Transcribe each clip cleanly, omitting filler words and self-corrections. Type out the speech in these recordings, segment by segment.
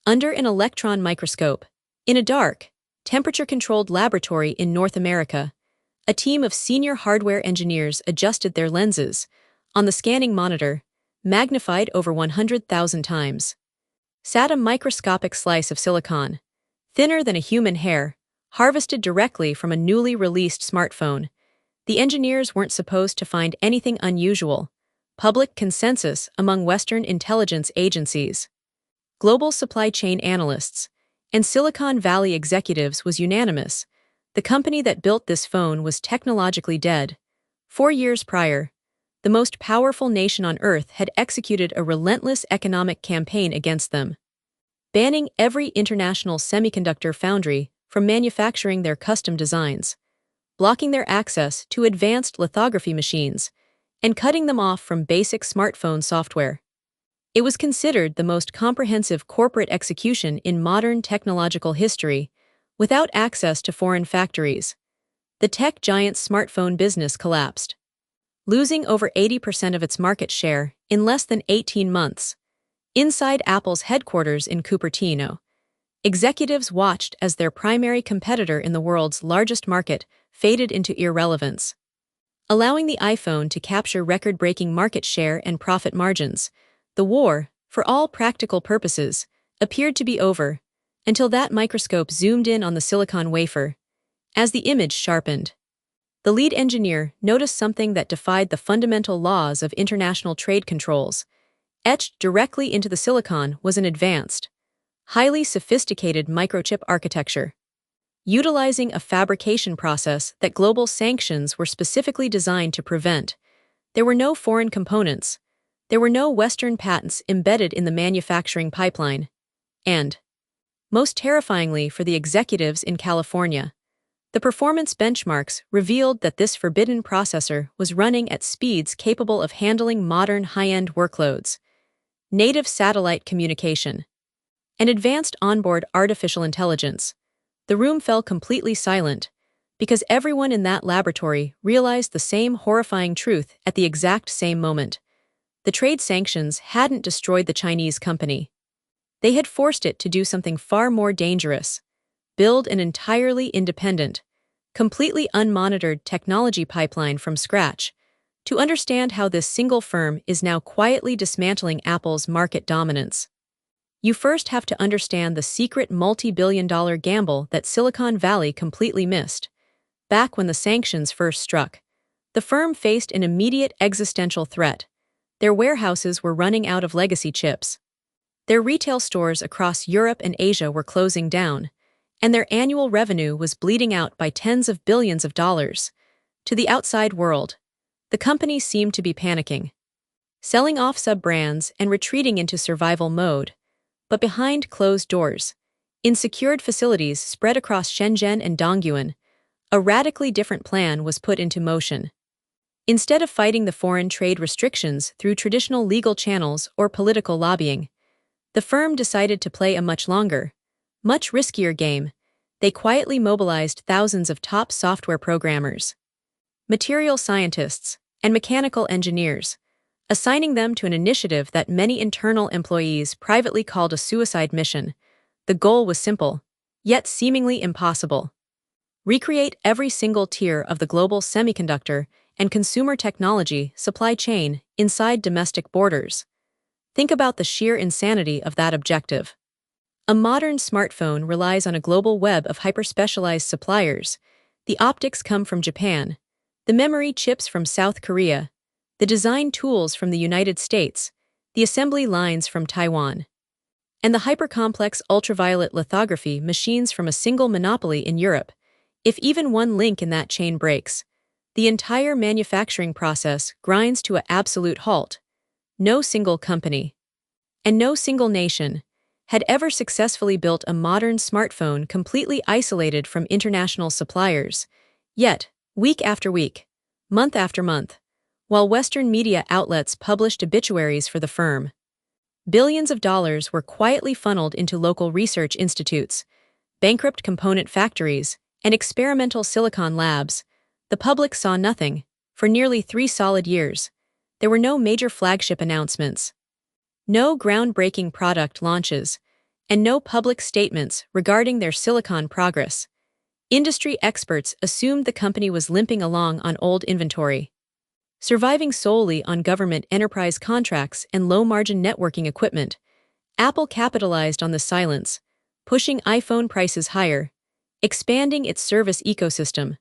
under an electron microscope, in a dark, temperature-controlled laboratory in North America, a team of senior hardware engineers adjusted their lenses on the scanning monitor, magnified over 100,000 times. Sat a microscopic slice of silicon, thinner than a human hair, harvested directly from a newly released smartphone. The engineers weren't supposed to find anything unusual. Public consensus among Western intelligence agencies, global supply chain analysts, and Silicon Valley executives was unanimous. The company that built this phone was technologically dead. 4 years prior, the most powerful nation on Earth had executed a relentless economic campaign against them, banning every international semiconductor foundry from manufacturing their custom designs, blocking their access to advanced lithography machines, and cutting them off from basic smartphone software. It was considered the most comprehensive corporate execution in modern technological history, without access to foreign factories. The tech giant's smartphone business collapsed, losing over 80% of its market share in less than 18 months. Inside Apple's headquarters in Cupertino, executives watched as their primary competitor in the world's largest market faded into irrelevance, allowing the iPhone to capture record-breaking market share and profit margins. The war, for all practical purposes, appeared to be over, until that microscope zoomed in on the silicon wafer. As the image sharpened, the lead engineer noticed something that defied the fundamental laws of international trade controls. Etched directly into the silicon was an advanced, highly sophisticated microchip architecture, utilizing a fabrication process that global sanctions were specifically designed to prevent. There were no foreign components. There were no Western patents embedded in the manufacturing pipeline. And, most terrifyingly for the executives in California, the performance benchmarks revealed that this forbidden processor was running at speeds capable of handling modern high-end workloads, native satellite communication, and advanced onboard artificial intelligence. The room fell completely silent, because everyone in that laboratory realized the same horrifying truth at the exact same moment. The trade sanctions hadn't destroyed the Chinese company. They had forced it to do something far more dangerous: build an entirely independent, completely unmonitored technology pipeline from scratch. To understand how this single firm is now quietly dismantling Apple's market dominance, you first have to understand the secret multi-billion-dollar gamble that Silicon Valley completely missed. Back when the sanctions first struck, the firm faced an immediate existential threat. Their warehouses were running out of legacy chips. Their retail stores across Europe and Asia were closing down, and their annual revenue was bleeding out by tens of billions of dollars. To the outside world, the company seemed to be panicking, selling off sub-brands and retreating into survival mode. But behind closed doors, in secured facilities spread across Shenzhen and Dongguan, a radically different plan was put into motion. Instead of fighting the foreign trade restrictions through traditional legal channels or political lobbying, the firm decided to play a much longer, much riskier game. They quietly mobilized thousands of top software programmers, material scientists, and mechanical engineers, assigning them to an initiative that many internal employees privately called a suicide mission. The goal was simple, yet seemingly impossible: recreate every single tier of the global semiconductor and consumer technology supply chain inside domestic borders. Think about the sheer insanity of that objective. A modern smartphone relies on a global web of hyper-specialized suppliers. The optics come from Japan, the memory chips from South Korea, the design tools from the United States, the assembly lines from Taiwan, and the hyper-complex ultraviolet lithography machines from a single monopoly in Europe. If even one link in that chain breaks, the entire manufacturing process grinds to an absolute halt. No single company, and no single nation, had ever successfully built a modern smartphone completely isolated from international suppliers. Yet, week after week, month after month, while Western media outlets published obituaries for the firm, billions of dollars were quietly funneled into local research institutes, bankrupt component factories, and experimental silicon labs. The public saw nothing. For nearly 3 solid years, there were no major flagship announcements, no groundbreaking product launches, and no public statements regarding their silicon progress. Industry experts assumed the company was limping along on old inventory, surviving solely on government enterprise contracts and low-margin networking equipment. Apple capitalized on the silence, pushing iPhone prices higher, expanding its service ecosystem,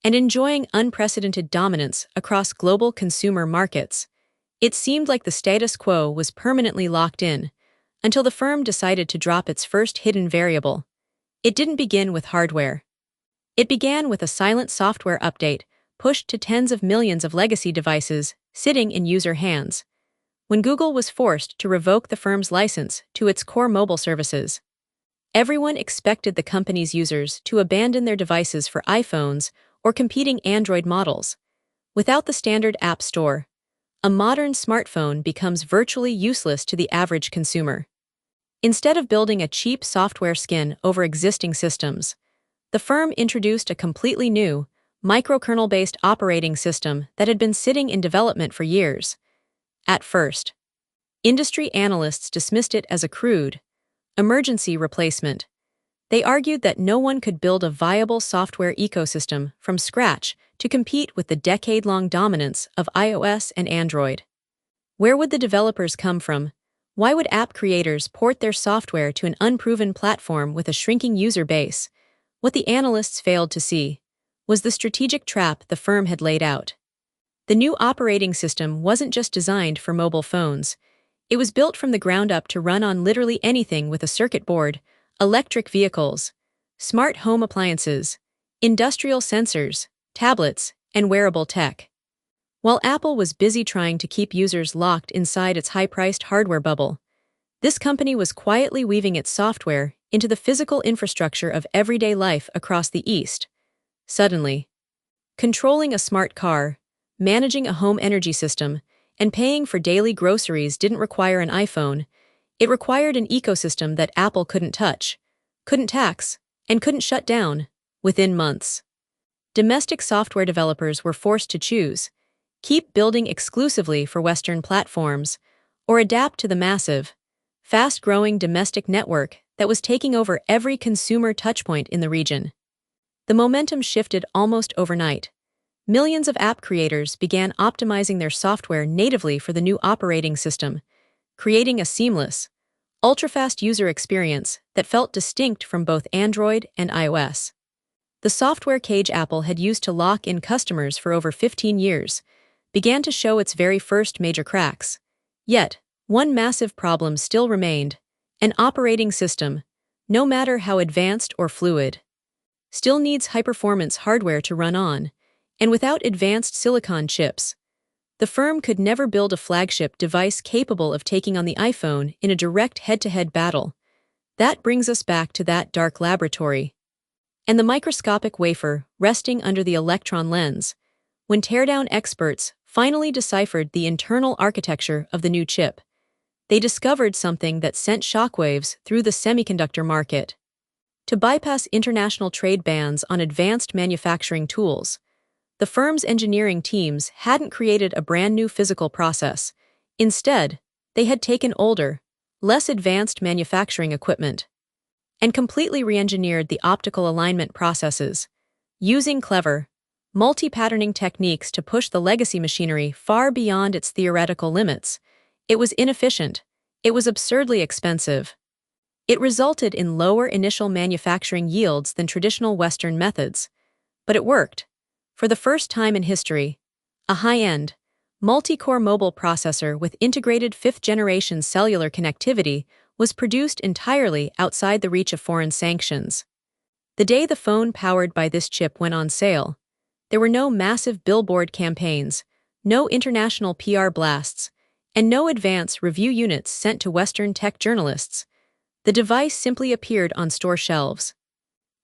and enjoying unprecedented dominance across global consumer markets. It seemed like the status quo was permanently locked in, until the firm decided to drop its first hidden variable. It didn't begin with hardware. It began with a silent software update pushed to tens of millions of legacy devices sitting in user hands, when Google was forced to revoke the firm's license to its core mobile services. Everyone expected the company's users to abandon their devices for iPhones or competing Android models. Without the standard App Store, a modern smartphone becomes virtually useless to the average consumer. Instead of building a cheap software skin over existing systems, the firm introduced a completely new, microkernel-based operating system that had been sitting in development for years. At first, industry analysts dismissed it as a crude, emergency replacement. They argued that no one could build a viable software ecosystem from scratch to compete with the decade-long dominance of iOS and Android. Where would the developers come from? Why would app creators port their software to an unproven platform with a shrinking user base? What the analysts failed to see was the strategic trap the firm had laid out. The new operating system wasn't just designed for mobile phones. It was built from the ground up to run on literally anything with a circuit board: electric vehicles, smart home appliances, industrial sensors, tablets, and wearable tech. While Apple was busy trying to keep users locked inside its high-priced hardware bubble, this company was quietly weaving its software into the physical infrastructure of everyday life across the East. Suddenly, controlling a smart car, managing a home energy system, and paying for daily groceries didn't require an iPhone. It required an ecosystem that Apple couldn't touch, couldn't tax, and couldn't shut down within months. Domestic software developers were forced to choose: keep building exclusively for Western platforms, or adapt to the massive, fast-growing domestic network that was taking over every consumer touchpoint in the region. The momentum shifted almost overnight. Millions of app creators began optimizing their software natively for the new operating system, creating a seamless, ultra-fast user experience that felt distinct from both Android and iOS. The software cage Apple had used to lock in customers for over 15 years began to show its very first major cracks. Yet, one massive problem still remained: an operating system, no matter how advanced or fluid, still needs high-performance hardware to run on, and without advanced silicon chips, the firm could never build a flagship device capable of taking on the iPhone in a direct head-to-head battle. That brings us back to that dark laboratory, and the microscopic wafer resting under the electron lens, when teardown experts finally deciphered the internal architecture of the new chip. They discovered something that sent shockwaves through the semiconductor market. To bypass international trade bans on advanced manufacturing tools, the firm's engineering teams hadn't created a brand new physical process. Instead, they had taken older, less advanced manufacturing equipment and completely re-engineered the optical alignment processes, using clever, multi-patterning techniques to push the legacy machinery far beyond its theoretical limits. It was inefficient. It was absurdly expensive. It resulted in lower initial manufacturing yields than traditional Western methods. But it worked. For the first time in history, a high-end, multi-core mobile processor with integrated fifth-generation cellular connectivity was produced entirely outside the reach of foreign sanctions. The day the phone powered by this chip went on sale, there were no massive billboard campaigns, no international PR blasts, and no advance review units sent to Western tech journalists. The device simply appeared on store shelves.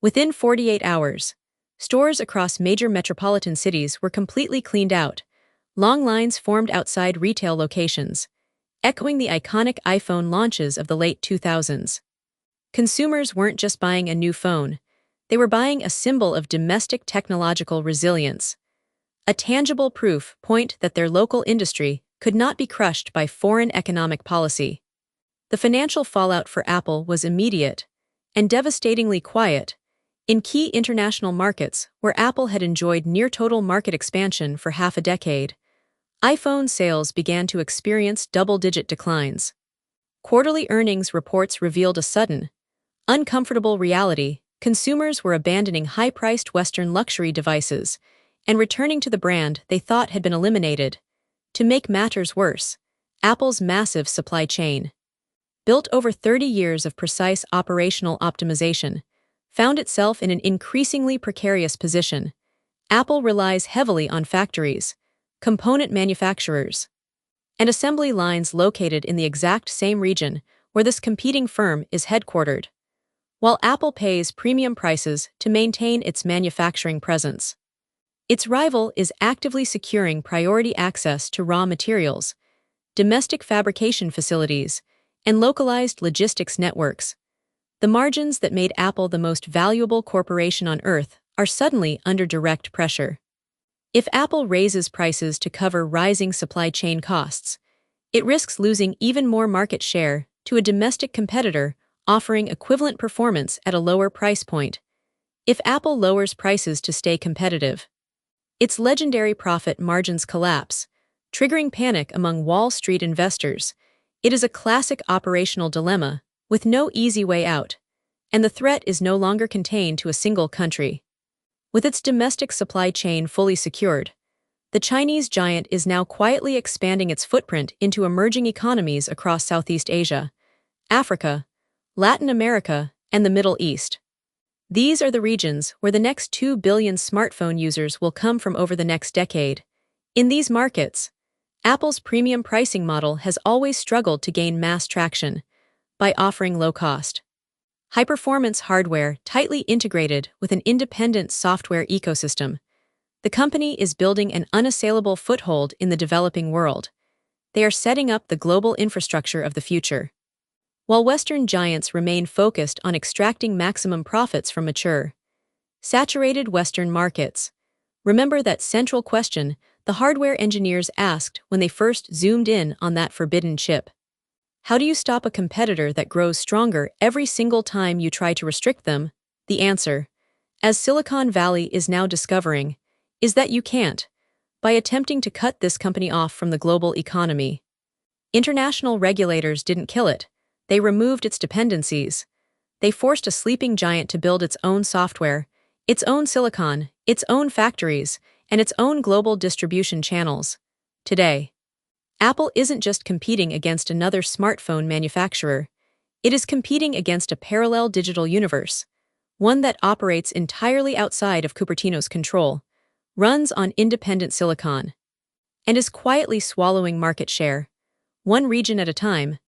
Within 48 hours, stores across major metropolitan cities were completely cleaned out. Long lines formed outside retail locations, echoing the iconic iPhone launches of the late 2000s. Consumers weren't just buying a new phone, they were buying a symbol of domestic technological resilience, a tangible proof point that their local industry could not be crushed by foreign economic policy. The financial fallout for Apple was immediate and devastatingly quiet. In key international markets where Apple had enjoyed near-total market expansion for half a decade, iPhone sales began to experience double-digit declines. Quarterly earnings reports revealed a sudden, uncomfortable reality. Consumers were abandoning high-priced Western luxury devices and returning to the brand they thought had been eliminated. To make matters worse, Apple's massive supply chain, built over 30 years of precise operational optimization, found itself in an increasingly precarious position. Apple relies heavily on factories, component manufacturers, and assembly lines located in the exact same region where this competing firm is headquartered, while Apple pays premium prices to maintain its manufacturing presence. Its rival is actively securing priority access to raw materials, domestic fabrication facilities, and localized logistics networks. The margins that made Apple the most valuable corporation on Earth are suddenly under direct pressure. If Apple raises prices to cover rising supply chain costs, it risks losing even more market share to a domestic competitor offering equivalent performance at a lower price point. If Apple lowers prices to stay competitive, its legendary profit margins collapse, triggering panic among Wall Street investors. It is a classic operational dilemma with no easy way out, and the threat is no longer contained to a single country. With its domestic supply chain fully secured, the Chinese giant is now quietly expanding its footprint into emerging economies across Southeast Asia, Africa, Latin America, and the Middle East. These are the regions where the next 2 billion smartphone users will come from over the next decade. In these markets, Apple's premium pricing model has always struggled to gain mass traction by offering low-cost, high-performance hardware tightly integrated with an independent software ecosystem. The company is building an unassailable foothold in the developing world. They are setting up the global infrastructure of the future. While Western giants remain focused on extracting maximum profits from mature, saturated Western markets, remember that central question the hardware engineers asked when they first zoomed in on that forbidden chip. How do you stop a competitor that grows stronger every single time you try to restrict them? The answer, as Silicon Valley is now discovering, is that you can't, by attempting to cut this company off from the global economy. International regulators didn't kill it. They removed its dependencies. They forced a sleeping giant to build its own software, its own silicon, its own factories, and its own global distribution channels. Today, Apple isn't just competing against another smartphone manufacturer. It is competing against a parallel digital universe, one that operates entirely outside of Cupertino's control, runs on independent silicon, and is quietly swallowing market share, one region at a time.